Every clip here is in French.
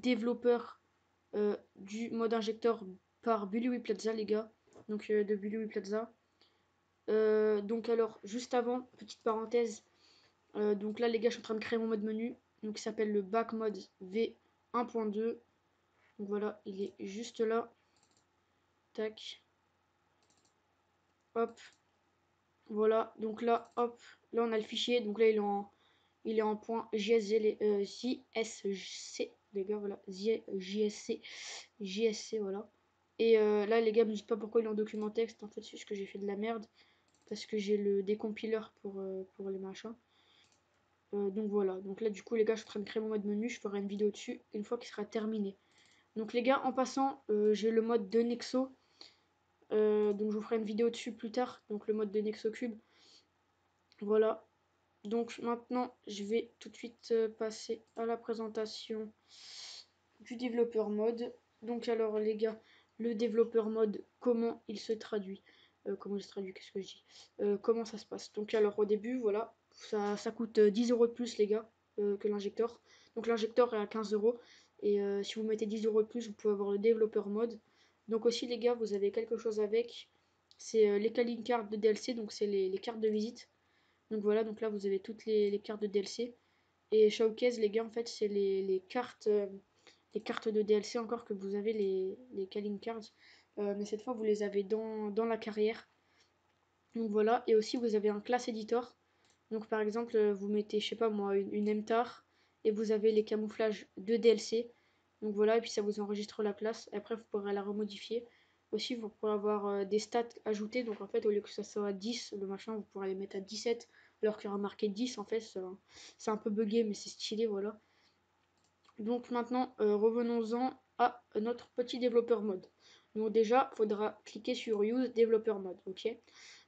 développeur du mode injecteur par Bully Plaza, les gars. Donc de Bully Plaza. Donc alors, juste avant, petite parenthèse. Donc là, les gars, je suis en train de créer mon mode menu. Donc il s'appelle le back mode V1.2. Donc voilà, il est juste là. Tac. Hop. Voilà. Donc là, hop. Là, on a le fichier. Donc là, il est en point JSC, les gars, voilà. JSC, voilà. Et là, les gars, me dites pas pourquoi il est en document texte. En fait, c'est juste que j'ai fait de la merde. Parce que j'ai le décompileur pour les machins. Donc voilà. Donc là, du coup, les gars, je suis en train de créer mon mode menu. Je ferai une vidéo dessus une fois qu'il sera terminé. Donc les gars, en passant, j'ai le mode de Nexo. Donc je vous ferai une vidéo dessus plus tard. Donc le mode de Nexo Cube. Voilà. Donc maintenant, je vais tout de suite passer à la présentation du développeur mode. Donc alors les gars, le développeur mode, comment il se traduit comment il se traduit, qu'est-ce que je dis comment ça se passe. Donc alors au début, voilà, ça coûte 10 € de plus les gars que l'injecteur. Donc l'injecteur est à 15 €. Et si vous mettez 10 € de plus, vous pouvez avoir le développeur mode. Donc aussi les gars, vous avez quelque chose avec, c'est les calling cards de DLC, donc c'est les cartes de visite. Donc voilà, donc là vous avez toutes les cartes de DLC. Et Showcase, les gars, en fait, c'est les cartes de DLC encore que vous avez, les calling cards. Mais cette fois, vous les avez dans la carrière. Donc voilà, et aussi vous avez un class editor. Donc par exemple, vous mettez, je sais pas moi, une MTAR et vous avez les camouflages de DLC. Donc voilà, et puis ça vous enregistre la classe. Et après, vous pourrez la remodifier. Aussi, vous pourrez avoir des stats ajoutées. Donc en fait, au lieu que ça soit à 10, le machin, vous pourrez les mettre à 17. Alors qu'il y aura marqué 10, en fait, c'est un peu bugué, mais c'est stylé, voilà. Donc maintenant, revenons-en à notre petit développeur mode. Donc déjà, il faudra cliquer sur Use Developer Mode, ok.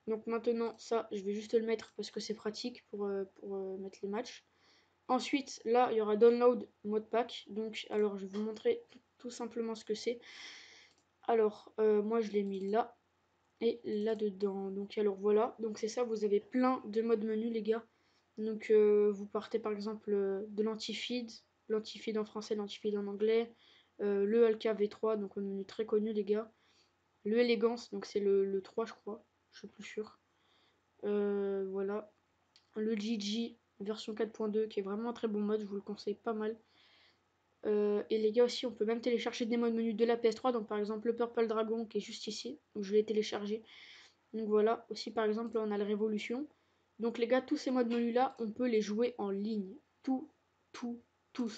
Donc maintenant, ça, je vais juste le mettre parce que c'est pratique pour mettre les matchs. Ensuite, là, il y aura Download Mode Pack. Donc, alors, je vais vous montrer tout simplement ce que c'est. Alors, moi, je l'ai mis là et là-dedans. Donc, alors, voilà. Donc, c'est ça, vous avez plein de modes menu, les gars. Donc, vous partez, par exemple, de l'anti-feed. L'anti-feed en français, l'anti-feed en anglais. Le LKV3, donc un menu très connu, les gars. Le Elegance, donc c'est le 3, je crois. Je suis plus sûr. Voilà. Le GG version 4.2 qui est vraiment un très bon mode, je vous le conseille pas mal. Et les gars aussi, on peut même télécharger des modes menu de la PS3. Donc par exemple le Purple Dragon qui est juste ici. Donc je l'ai téléchargé. Donc voilà. Aussi par exemple on a la Révolution. Donc les gars, tous ces modes menu là, on peut les jouer en ligne. Tous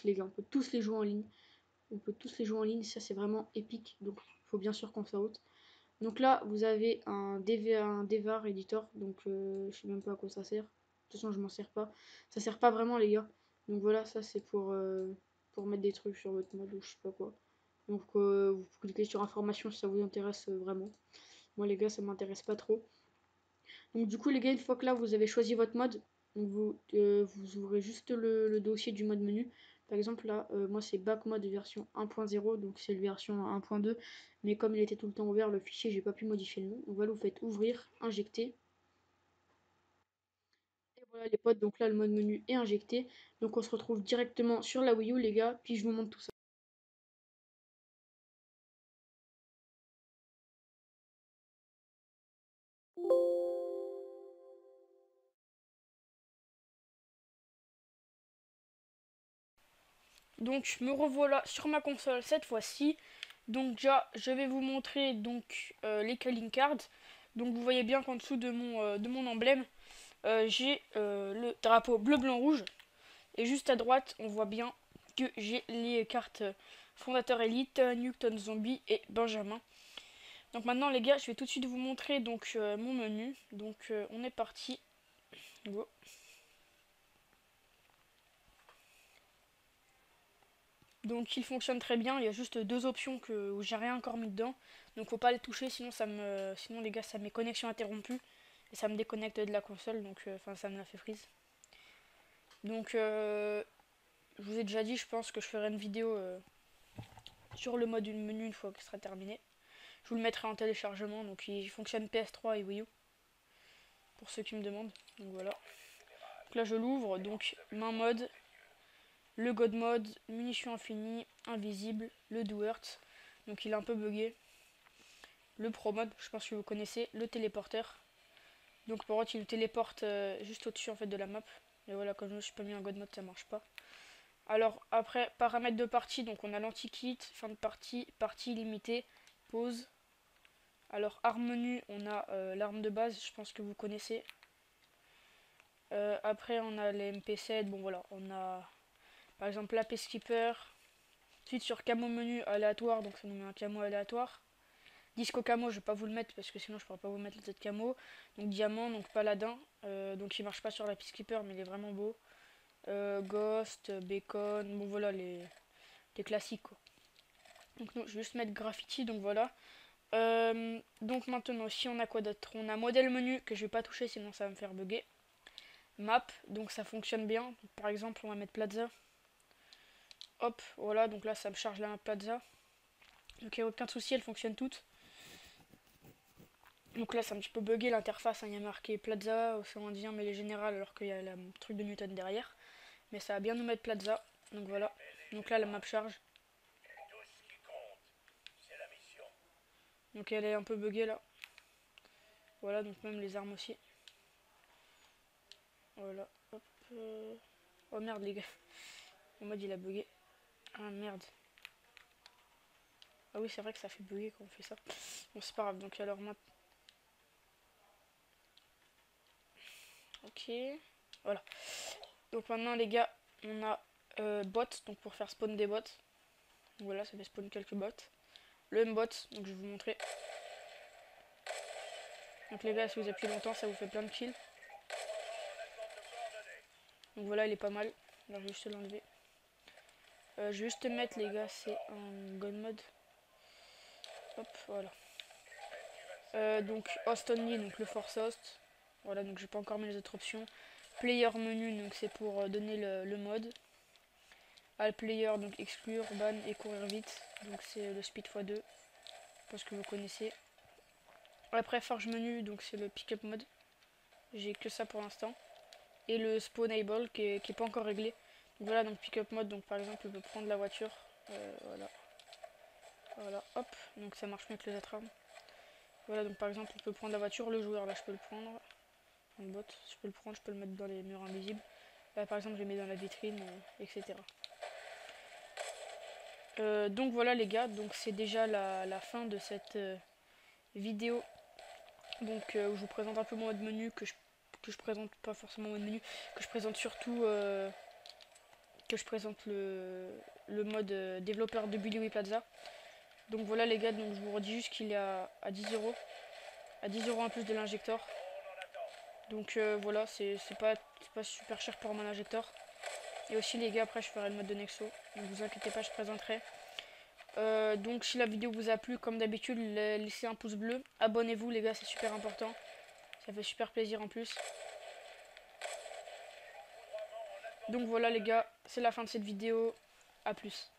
les gars, on peut tous les jouer en ligne. On peut tous les jouer en ligne, ça c'est vraiment épique. Donc il faut bien sûr qu'on saute. Donc là, vous avez un Devar Editor, donc je sais même pas à quoi ça sert. De toute façon, je m'en sers pas. Ça sert pas vraiment, les gars. Donc voilà, ça c'est pour mettre des trucs sur votre mode ou je sais pas quoi. Donc vous cliquez sur information si ça vous intéresse vraiment. Moi, les gars, ça m'intéresse pas trop. Donc du coup, les gars, une fois que là, vous avez choisi votre mode, donc vous ouvrez juste le dossier du mode menu. Par exemple, là, moi, c'est back mode version 1.0, donc c'est la version 1.2. Mais comme il était tout le temps ouvert, le fichier, j'ai pas pu modifier le nom. Donc voilà, vous faites ouvrir, injecter. Et voilà les potes, donc là, le mode menu est injecté. Donc on se retrouve directement sur la Wii U, les gars, puis je vous montre tout ça. Donc me revoilà sur ma console cette fois-ci. Donc déjà je vais vous montrer donc les calling cards. Donc vous voyez bien qu'en dessous de mon emblème j'ai le drapeau bleu blanc rouge. Et juste à droite on voit bien que j'ai les cartes fondateur élite, Newton Zombie et Benjamin. Donc maintenant les gars je vais tout de suite vous montrer donc mon menu. Donc on est parti. Go. Donc il fonctionne très bien, il y a juste deux options où j'ai rien encore mis dedans. Donc faut pas les toucher sinon les gars ça met connexion interrompue et ça me déconnecte de la console donc ça me la fait freeze. Donc je vous ai déjà dit, je pense que je ferai une vidéo sur le mode menu une fois que ce sera terminé. Je vous le mettrai en téléchargement, donc il fonctionne PS3 et Wii U pour ceux qui me demandent. Donc voilà. Donc là je l'ouvre, donc main mode. le God Mode, munitions infinies, invisible, le Do Hurt, donc il est un peu bugué. Le Pro Mode, je pense que vous connaissez, le téléporteur. Donc par contre il nous téléporte juste au-dessus en fait de la map. Et voilà, comme je ne suis pas mis en God Mode, ça marche pas. Alors après, paramètres de partie, donc on a l'anti-kit, fin de partie, partie illimitée, pause. Alors arme menu, on a l'arme de base, je pense que vous connaissez. Après on a les MP7, bon voilà, on a par exemple la Peacekeeper. Ensuite sur camo menu aléatoire, donc ça nous met un camo aléatoire. Disco camo, je vais pas vous le mettre parce que sinon je pourrais pas vous mettre les autres camo. Donc diamant, donc paladin, donc il marche pas sur la Peacekeeper mais il est vraiment beau. Ghost, bacon, bon voilà les classiques quoi. Donc non, je vais juste mettre graffiti, donc voilà. Donc maintenant, si on a quoi d'autre? On a modèle menu que je vais pas toucher sinon ça va me faire bugger. Map, donc ça fonctionne bien. Donc, par exemple, on va mettre Plaza. Hop, voilà, donc là ça me charge la map Plaza. Donc il n'y a aucun souci, elles fonctionnent toutes. Donc là c'est un petit peu bugué l'interface, hein, il y a marqué Plaza, Océan Indien, mais les générales alors qu'il y a le truc de Newton derrière. Mais ça va bien nous mettre Plaza, donc voilà. Donc là la map charge. Donc elle est un peu buggée là. Voilà, donc même les armes aussi. Voilà, hop. Oh merde les gars. Mon mode il a bugué. Ah merde. Ah oui c'est vrai que ça fait bugger quand on fait ça. Bon c'est pas grave, donc alors map. Ok. Voilà. Donc maintenant les gars, on a bots, donc pour faire spawn des bots. Donc voilà, ça fait spawn quelques bots. Le M-bot, donc je vais vous montrer. Donc les gars, si vous appuyez longtemps, ça vous fait plein de kills. Donc voilà, il est pas mal. Alors je vais juste l'enlever. Je vais juste mettre les gars, c'est un gun mode. Hop, voilà. Donc host only, donc le force host. Voilà, donc j'ai pas encore mis les autres options. Player menu, donc c'est pour donner le mode. All player, donc exclure, ban et courir vite. Donc c'est le speed x2. Je pense que vous connaissez. Après forge menu, donc c'est le pick-up mode. J'ai que ça pour l'instant. Et le spawnable qui est pas encore réglé. Donc voilà, donc pick-up mode, donc par exemple, il peut prendre la voiture. Voilà. Voilà, hop. Donc ça marche mieux que les autres armes. Voilà, donc par exemple, on peut prendre la voiture, le joueur, là, je peux le prendre. Un bot, je peux le prendre, je peux le mettre dans les murs invisibles. Là, par exemple, je le mets dans la vitrine, etc. Donc voilà les gars, donc c'est déjà la fin de cette vidéo. Donc où je vous présente un peu mon mode menu, que je présente pas forcément mode menu, que je présente surtout que je présente le mode développeur de Billy Plaza. Donc voilà les gars, donc je vous redis juste qu'il est à 10 euros. À 10 euros en plus de l'injecteur. Donc voilà, c'est pas super cher pour mon injecteur. Et aussi les gars, après je ferai le mode de Nexo. Donc vous inquiétez pas, je présenterai. Donc si la vidéo vous a plu, comme d'habitude, laissez un pouce bleu. Abonnez-vous les gars, c'est super important. Ça fait super plaisir en plus. Donc voilà les gars, c'est la fin de cette vidéo. A plus.